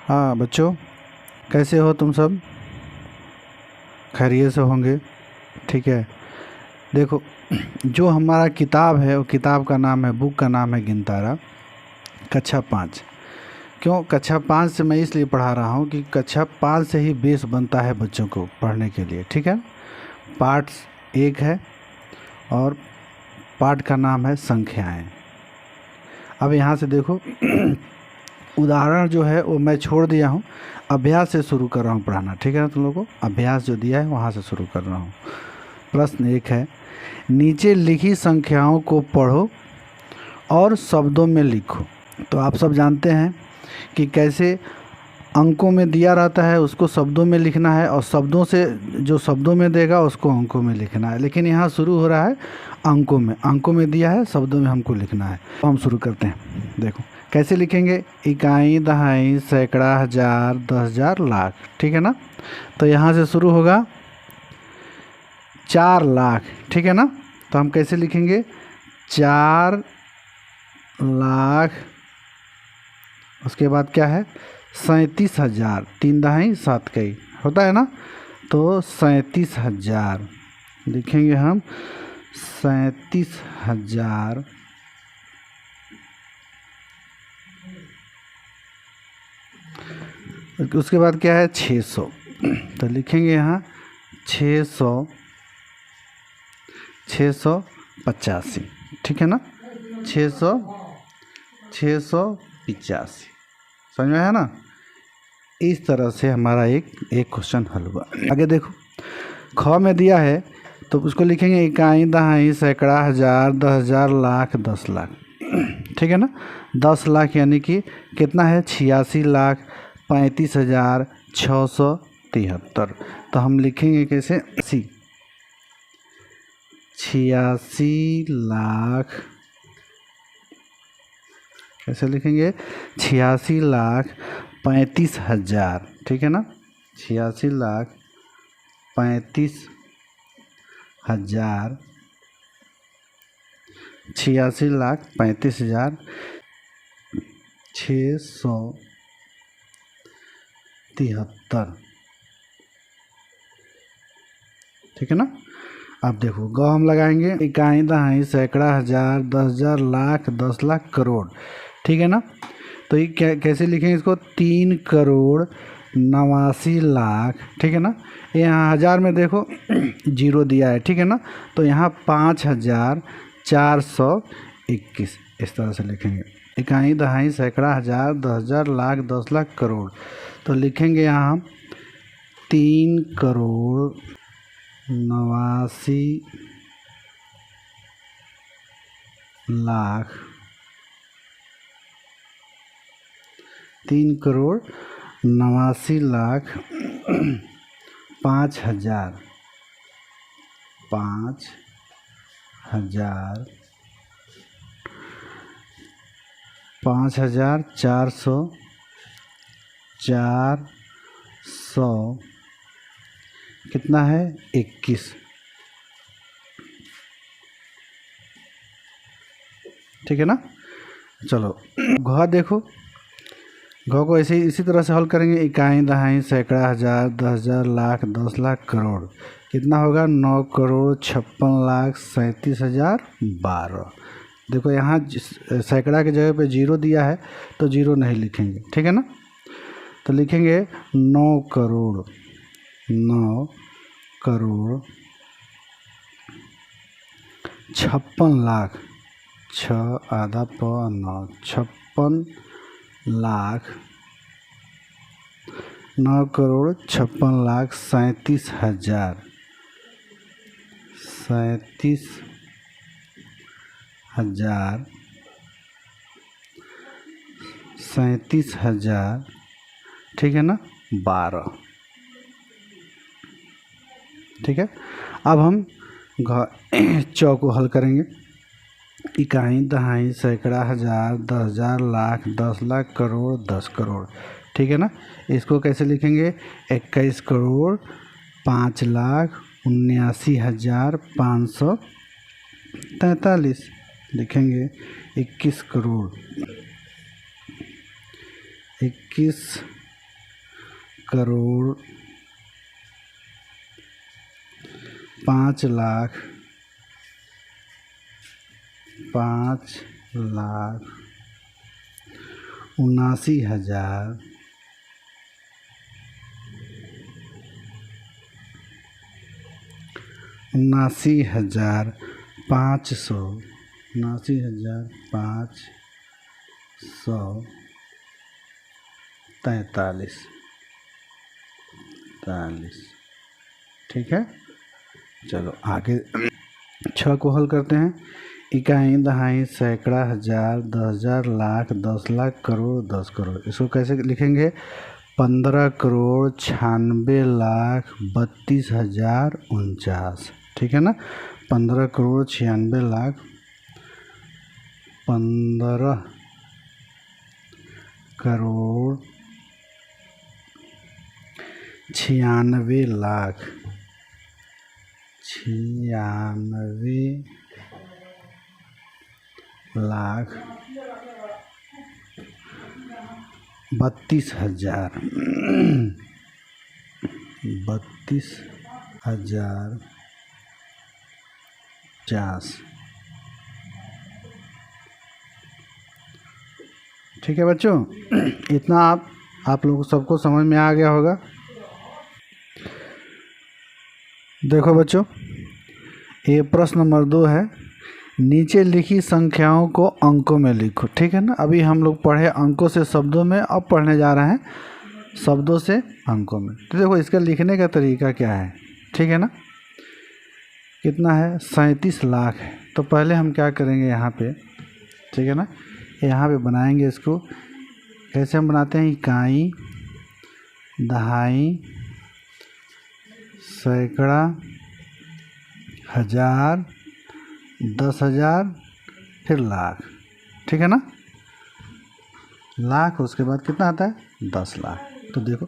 हाँ बच्चों, कैसे हो तुम सब? खैरियत से होंगे। ठीक है। देखो, जो हमारा किताब है वो किताब का नाम है, बुक का नाम है गिनतारा, कक्षा 5। क्यों कक्षा 5 से मैं इसलिए पढ़ा रहा हूँ कि कक्षा 5 से ही बेस बनता है बच्चों को पढ़ने के लिए। ठीक है। पाठ 1 है और पाठ का नाम है संख्याएं। अब यहाँ से देखो, उदाहरण जो है वो मैं छोड़ दिया हूँ, अभ्यास से शुरू कर रहा हूँ पढ़ाना। ठीक है ना? तुम लोगों को अभ्यास जो दिया है वहाँ से शुरू कर रहा हूँ। प्रश्न 1 है, नीचे लिखी संख्याओं को पढ़ो और शब्दों में लिखो। तो आप सब जानते हैं कि कैसे अंकों में दिया रहता है उसको शब्दों में लिखना है, और शब्दों से जो शब्दों में देगा उसको अंकों में लिखना है। लेकिन यहाँ शुरू हो रहा है अंकों में दिया है, शब्दों में हमको लिखना है। तो हम शुरू करते हैं। देखो कैसे लिखेंगे, इकाई, दहाई, सैकड़ा, हजार, 10,000, लाख। ठीक है ना? तो यहाँ से शुरू होगा 4 लाख। ठीक है ना? तो हम कैसे लिखेंगे, 4 लाख। उसके बाद क्या है, 37,000, 3 दहाई 7 कई होता है ना, तो 37,000 लिखेंगे हम। 37,000। उसके बाद क्या है, 600। तो लिखेंगे यहाँ 685। ठीक है ना? 685 समझ में है ना? इस तरह से हमारा एक क्वेश्चन हल हुआ। आगे देखो, ख में दिया है तो उसको लिखेंगे इकाई, दहाई, सैकड़ा, हजार, 10,000, लाख, 10 लाख। ठीक है ना? 10 लाख यानी कि कितना है, 86,35,673। तो हम लिखेंगे कैसे, 86 लाख। कैसे लिखेंगे, 86,35,000। ठीक है ना? 86,35,000, 86,35,673। ठीक है ना? अब देखो, ग हम लगाएंगे इकाई, दहाई, सैकड़ा, हजार, 10,000, लाख, 10 लाख, करोड़। ठीक है ना? तो ये कैसे लिखेंगे इसको, 3,89,00,000। ठीक है ना? यहाँ हजार में देखो जीरो दिया है। ठीक है ना? तो यहाँ 5,421 इस तरह से लिखेंगे। इकाई, दहाई, सैकड़ा, हजार, 10,000, लाख, 10 लाख, करोड़। तो लिखेंगे यहाँ हम 3,89,00,000, 3,89,00,000, 5,000, 4,000, कितना है, 21। ठीक है ना? चलो घ देखो, घ को ऐसे इसी तरह से हल करेंगे। इकाई, दहाई, सैकड़ा, हजार, 10,000, लाख, 10 लाख, करोड़। कितना होगा, 9,56,37,012। देखो यहाँ सैकड़ा के जगह पे जीरो दिया है तो जीरो नहीं लिखेंगे। ठीक है ना? तो लिखेंगे 9,56,000, 6 आधा प 9, 56,00,000, 9,56,37,000, 37,000। ठीक है ना? 12। ठीक है। अब हम चौ को हल करेंगे। इकाई, दहाई, सैकड़ा, हजार, 10,000, लाख, 10 लाख, करोड़, 10 करोड़। ठीक है ना? इसको कैसे लिखेंगे, 21,79,543 लिखेंगे। 21 करोड़, 21 करोड़ 5,00,000 5,79,000 79,500 79,543 ठीक है। चलो आगे 6 को हल करते हैं। इकाई, दहाई, सैकड़ा, हजार, 10,000, लाख, 10,00,000, करोड़, 10 करोड़। इसको कैसे लिखेंगे? 15,96,32,049। ठीक है ना। 15,96,15 करोड़ 96,00,000 32,000 50,050। ठीक है बच्चों, इतना आप लोगों को सबको समझ में आ गया होगा। देखो बच्चों, ये प्रश्न नंबर 2 है। नीचे लिखी संख्याओं को अंकों में लिखो। ठीक है ना। अभी हम लोग पढ़े अंकों से शब्दों में, अब पढ़ने जा रहे हैं शब्दों से अंकों में। तो देखो इसका लिखने का तरीका क्या है। ठीक है ना। कितना है? 37 लाख है। तो पहले हम क्या करेंगे यहाँ पे, ठीक है ना, यहाँ पे बनाएंगे इसको। कैसे हम बनाते हैं? इकाई, दहाई, सैकड़ा, हजार, 10,000, फिर लाख। ठीक है ना। लाख, उसके बाद कितना आता है? 10 लाख। तो देखो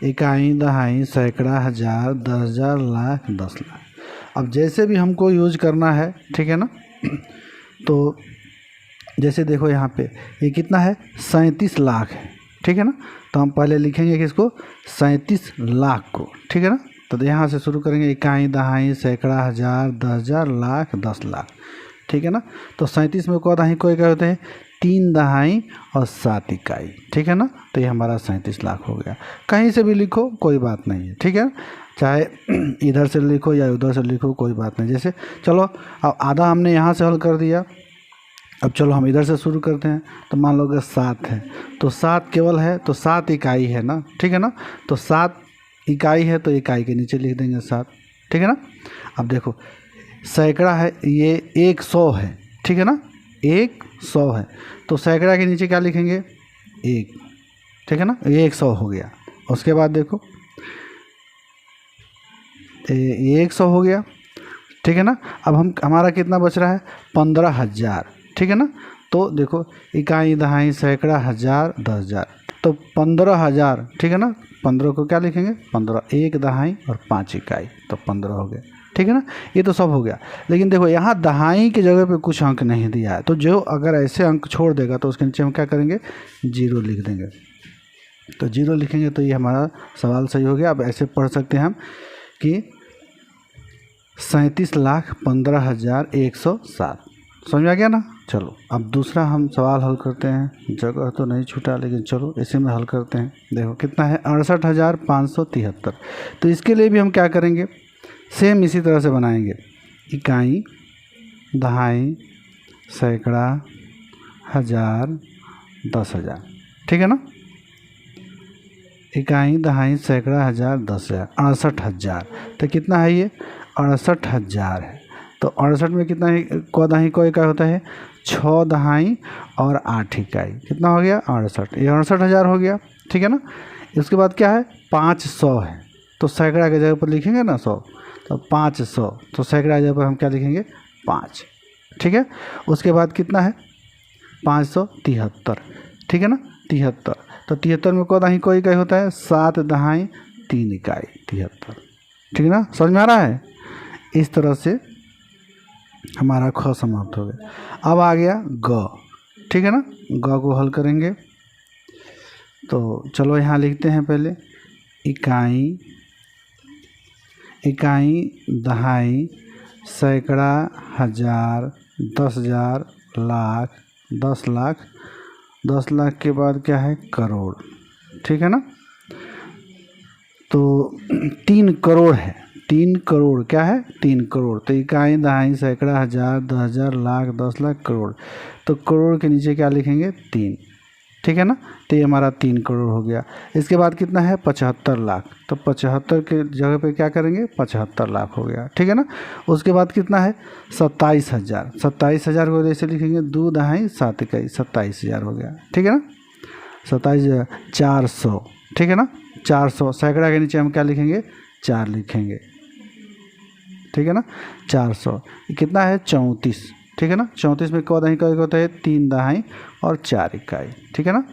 इकाई, दहाई, सैकड़ा, हजार, 10,000, लाख, 10 लाख। अब जैसे भी हमको यूज करना है, ठीक है ना, तो जैसे देखो यहाँ पे ये कितना है? 37 लाख है। ठीक है ना। तो हम पहले लिखेंगे कि इसको 37 लाख को। ठीक है ना। तो यहाँ से शुरू करेंगे। इकाई, दहाई, सैकड़ा, हजार, 10,000, लाख, 10 लाख। ठीक है ना। तो 37 में को दहाई कोई क्या होते हैं? 3 दहाई और 7 इकाई। ठीक है ना। तो ये हमारा 37 लाख हो गया। कहीं से भी लिखो कोई बात नहीं है। ठीक है। चाहे इधर से लिखो या उधर से लिखो, कोई बात नहीं। जैसे चलो अब आधा हमने यहाँ से हल कर दिया। अब चलो हम इधर से शुरू करते हैं। तो मान लो कि 7 है, तो 7 केवल है, तो 7 इकाई है ना। ठीक है ना। तो 7 इकाई है, तो इकाई के नीचे लिख देंगे 7। ठीक है ना। अब देखो सैकड़ा है, ये 100 है। ठीक है ना। 100 है, तो सैकड़ा के नीचे क्या लिखेंगे? 1। ठीक है ना। ये 100 हो गया। उसके बाद देखो ये 100 हो गया। ठीक है ना। अब हमारा कितना बच रहा है? 15,000। ठीक है ना। तो देखो इकाई, दहाई, सैकड़ा, हजार, 10,000, तो 15,000। ठीक है ना। 15 को क्या लिखेंगे? 15, 1 दहाई और 5 इकाई, तो 15 हो गया। ठीक है ना। ये तो सब हो गया। लेकिन देखो यहाँ दहाई की जगह पे कुछ अंक नहीं दिया है, तो जो अगर ऐसे अंक छोड़ देगा तो उसके नीचे हम क्या करेंगे? 0 लिख देंगे। तो 0 लिखेंगे तो ये हमारा सवाल सही हो गया। अब ऐसे पढ़ सकते हैं हम कि 37,15,107। समझ में आ गया ना। चलो अब दूसरा हम सवाल हल करते हैं। जगह तो नहीं छूटा, लेकिन चलो इसी में हल करते हैं। देखो कितना है? 68,573। तो इसके लिए भी हम क्या करेंगे? सेम इसी तरह से बनाएंगे। इकाई, दहाई, सैकड़ा, हजार, 10,000। ठीक है ना। इकाई, दहाई, सैकड़ा, हजार, 10,000, 68,000। तो कितना है ये? 68,000 है। तो 68 में कितना है? को दहाई को इकाई होता है? 6 दहाई और 8 इकाई। कितना हो गया? 68। ये 68,000 हो गया। ठीक है ना। इसके बाद क्या है? 500 है, तो सैकड़ा की जगह पर लिखेंगे ना 100, तो 500। तो सैकड़ा की जगह पर हम क्या लिखेंगे? 5। ठीक है। उसके बाद कितना है? 573। ठीक है ना। 73। तो 73 में को दहाई को इकाई होता है? 7 दहाई 3 इकाई, 73। ठीक है ना। समझ में आ रहा है? इस तरह से हमारा ख समाप्त हो गया। अब आ गया ग। ठीक है ना। ग को हल करेंगे। तो चलो यहाँ लिखते हैं पहले। इकाई, इकाई, दहाई, सैकड़ा, हजार, 10,000, लाख, 10 लाख, 10 लाख के बाद क्या है करोड़, ठीक है ना। तो 3 करोड़ है, 3 करोड़ क्या है 3 करोड़। तो इकाई, दहाई, सैकड़ा, हजार, 10,000, लाख, 10 लाख, करोड़। तो करोड़ के नीचे क्या लिखेंगे 3, ठीक है ना। तो ये हमारा 3 करोड़ हो गया। इसके बाद कितना है 75 लाख। तो 75 के जगह पे क्या करेंगे 75 लाख हो गया, ठीक है ना। उसके बाद कितना है 27,000। 27,000 को जैसे लिखेंगे 2 दहाई 7 इकाई 27,000 हो गया, ठीक है ना। 27,000, 400, ठीक है ना। 400 सैकड़ा के नीचे हम क्या लिखेंगे 4 लिखेंगे, ठीक है ना। 400 कितना है 34, ठीक है ना। 34 में क दहाई का होता है 3 दहाई और 4 इकाई, ठीक है ना।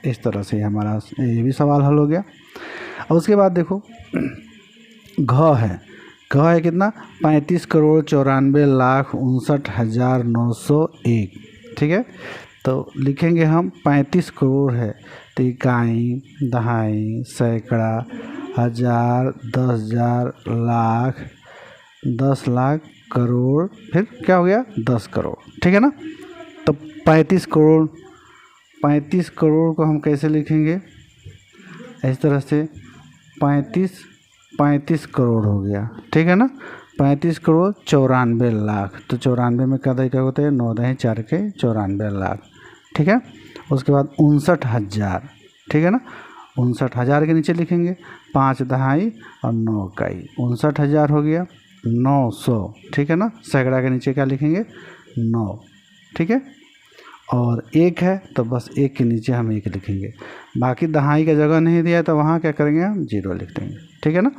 इस तरह से हमारा ये भी सवाल हल हो गया। अब उसके बाद देखो घ है, घ है कितना 35 करोड़ 94 लाख 59,901, ठीक है। तो लिखेंगे हम 35 करोड़ है तो इकाई, दहाई, सैकड़ा, हजार, 10,000, लाख, 10 लाख, करोड़, फिर क्या हो गया 10 करोड़, ठीक है ना। तो 35 करोड़, 35 करोड़ को हम कैसे लिखेंगे इस तरह से 35 करोड़ हो गया, ठीक है ना। 35 करोड़ 94 लाख। तो 94 में क्या होता है 9 दहाई 4 के 94 लाख, ठीक है। उसके बाद 59,000, ठीक है ना। 59,000 के नीचे लिखेंगे 5 दहाई और 9 इकाई, 59,000 हो गया। 900, ठीक है ना। सैकड़ा के नीचे क्या लिखेंगे 9, ठीक है। और 1 है तो बस 1 के नीचे हम 1 लिखेंगे। बाकी दहाई का जगह नहीं दिया है तो वहाँ क्या करेंगे हम 0 लिख देंगे, ठीक है ना।